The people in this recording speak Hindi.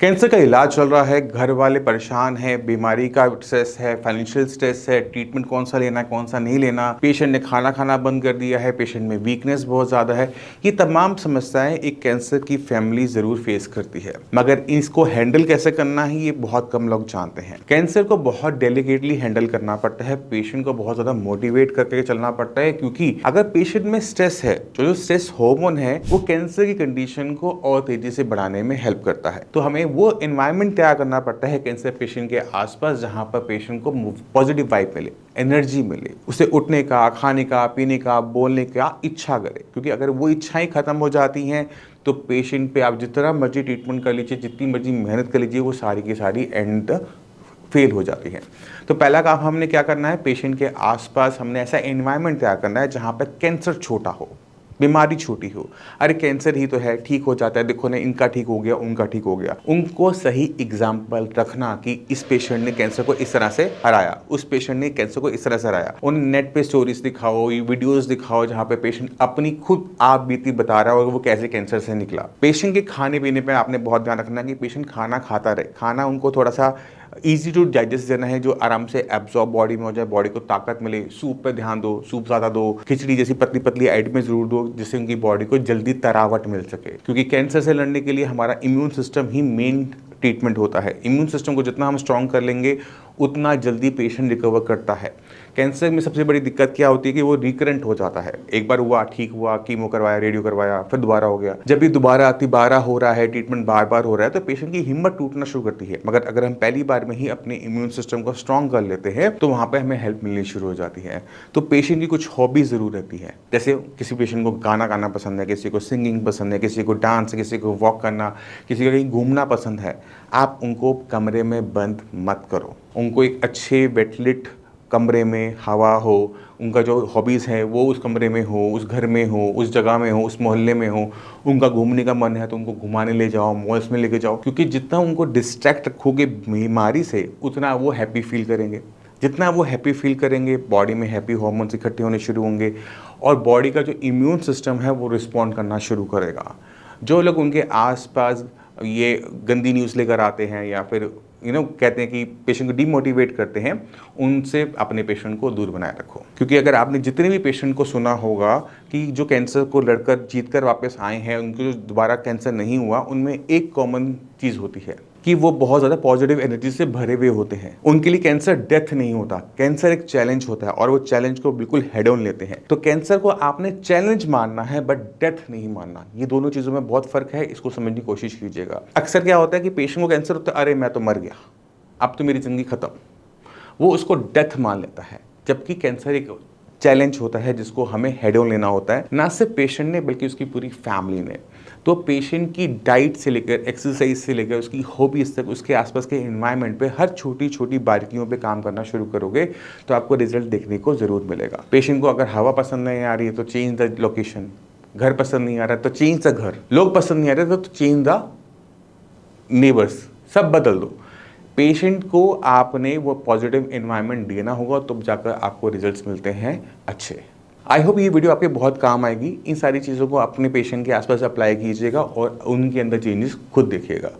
कैंसर का इलाज चल रहा है, घर वाले परेशान हैं, बीमारी का स्ट्रेस है, फाइनेंशियल स्ट्रेस है, ट्रीटमेंट कौन सा लेना है, कौन सा नहीं लेना, पेशेंट ने खाना खाना बंद कर दिया है, पेशेंट में वीकनेस बहुत ज़्यादा है। ये तमाम समस्याएं एक कैंसर की फैमिली ज़रूर फेस करती है, मगर इसको हैंडल कैसे करना है ये बहुत कम लोग जानते हैं। कैंसर को बहुत डेलिकेटली हैंडल करना पड़ता है, पेशेंट को बहुत ज़्यादा मोटिवेट करके चलना पड़ता है, क्योंकि अगर पेशेंट में स्ट्रेस है, जो स्ट्रेस हार्मोन है वो कैंसर की कंडीशन को और तेजी से बढ़ाने में हेल्प करता है। तो हमें वो एनवायरनमेंट तैयार करना पड़ता है कैंसर पेशेंट के आसपास, जहां पर पेशेंट को पॉजिटिव वाइब मिले, एनर्जी मिले, उसे उठने का, खाने का, पीने का, बोलने का इच्छा करे। क्योंकि अगर वो इच्छाएं खत्म हो जाती हैं तो पेशेंट पे आप जितना मर्जी ट्रीटमेंट कर लीजिए, जितनी मर्जी मेहनत कर लीजिए, वो सारी की सारी एंड फेल हो जाती है। तो पहला काम हमने क्या करना है, पेशेंट के आसपास हमने ऐसा एनवायरनमेंट तैयार करना है जहां पर कैंसर छोटा हो, बीमारी छोटी हो। अरे कैंसर ही तो है, ठीक हो जाता है, देखो ना इनका ठीक हो गया, उनका ठीक हो गया। उनको सही एग्जाम्पल रखना कि इस पेशेंट ने कैंसर को इस तरह से हराया, उस पेशेंट ने कैंसर को इस तरह से हराया। उन्हें नेट पे स्टोरीज दिखाओ, वीडियोस दिखाओ जहाँ पे पेशेंट अपनी खुद आप बीती बता रहा है और वो कैसे कैंसर से निकला। पेशेंट के खाने पीने पे आपने बहुत ध्यान रखना कि पेशेंट खाना खाता रहे, खाना उनको थोड़ा सा ईजी टू डाइजेस्ट देना है, जो आराम से एब्जॉर्ब बॉडी में हो जाए, बॉडी को ताकत मिले। सूप पे ध्यान दो, सूप ज़्यादा दो, खिचड़ी जैसी पतली पतली आइटमें ज़रूर दो, जिससे उनकी बॉडी को जल्दी तरावट मिल सके। क्योंकि कैंसर से लड़ने के लिए हमारा इम्यून सिस्टम ही मेन ट्रीटमेंट होता है। इम्यून सिस्टम को जितना हम स्ट्रॉन्ग कर लेंगे उतना जल्दी पेशेंट रिकवर करता है। कैंसर में सबसे बड़ी दिक्कत क्या होती है कि वो रिकरेंट हो जाता है। एक बार हुआ, ठीक हुआ, कीमो करवाया, रेडियो करवाया, फिर दोबारा हो गया। जब भी दोबारा हो रहा है, ट्रीटमेंट बार बार हो रहा है, तो पेशेंट की हिम्मत टूटना शुरू करती है। मगर अगर हम पहली बार में ही अपने इम्यून सिस्टम को स्ट्रॉन्ग कर लेते हैं तो वहाँ पर हमें हेल्प मिलनी शुरू हो जाती है। तो पेशेंट की कुछ हॉबी ज़रूर रहती है। जैसे किसी पेशेंट को गाना गाना पसंद है, किसी को सिंगिंग पसंद है, किसी को डांस, किसी को वॉक करना, किसी को कहीं घूमना पसंद है। आप उनको कमरे में बंद मत करो, उनको एक अच्छे वेंटिलेट कमरे में हवा हो, उनका जो हॉबीज़ हैं वो उस कमरे में हो, उस घर में हो, उस जगह में हो, उस मोहल्ले में हो। उनका घूमने का मन है तो उनको घुमाने ले जाओ, मॉल्स में लेके जाओ। क्योंकि जितना उनको डिस्ट्रैक्ट रखोगे बीमारी से, उतना वो हैप्पी फील करेंगे। जितना वो हैप्पी फील करेंगे, बॉडी में हैप्पी हार्मोन्स इकट्ठे होने शुरू होंगे और बॉडी का जो इम्यून सिस्टम है वो रिस्पॉन्ड करना शुरू करेगा। जो लोग उनके आसपास ये गंदी न्यूज़ लेकर आते हैं या फिर कहते हैं कि पेशेंट को डीमोटिवेट करते हैं, उनसे अपने पेशेंट को दूर बनाए रखो। क्योंकि अगर आपने जितने भी पेशेंट को सुना होगा कि जो कैंसर को लड़कर जीतकर वापस आए हैं, उनको जो दोबारा कैंसर नहीं हुआ, उनमें एक कॉमन चीज़ होती है कि वो बहुत ज़्यादा पॉजिटिव एनर्जी से भरे हुए होते हैं। उनके लिए कैंसर डेथ नहीं होता, कैंसर एक चैलेंज होता है और वो चैलेंज को बिल्कुल हेड ऑन लेते हैं। तो कैंसर को आपने चैलेंज मानना है बट डेथ नहीं मानना। ये दोनों चीज़ों में बहुत फर्क है, इसको समझने की कोशिश कीजिएगा। अक्सर क्या होता है कि पेशेंट को कैंसर होता है, अरे मैं तो मर गया, अब तो मेरी ज़िंदगी ख़त्म, वो उसको डेथ मान लेता है। जबकि कैंसर एक चैलेंज होता है जिसको हमें हेड ऑन लेना होता है, ना सिर्फ पेशेंट ने बल्कि उसकी पूरी फैमिली ने। तो पेशेंट की डाइट से लेकर एक्सरसाइज से लेकर उसकी हॉबीज तक, उसके आसपास के एनवायरनमेंट पे हर छोटी छोटी बारीकियों पे काम करना शुरू करोगे तो आपको रिजल्ट देखने को ज़रूर मिलेगा। पेशेंट को अगर हवा पसंद नहीं आ रही है तो चेंज द लोकेशन, घर पसंद नहीं आ रहा है तो चेंज द घर, लोग पसंद नहीं आ रहे तो चेंज द नेबर्स, सब बदल दो। पेशेंट को आपने वो पॉजिटिव एनवायरनमेंट देना होगा, तब जाकर आपको रिजल्ट्स मिलते हैं अच्छे। आई होप ये वीडियो आपके बहुत काम आएगी। इन सारी चीज़ों को अपने पेशेंट के आसपास अप्लाई कीजिएगा और उनके अंदर चेंजेस खुद देखिएगा।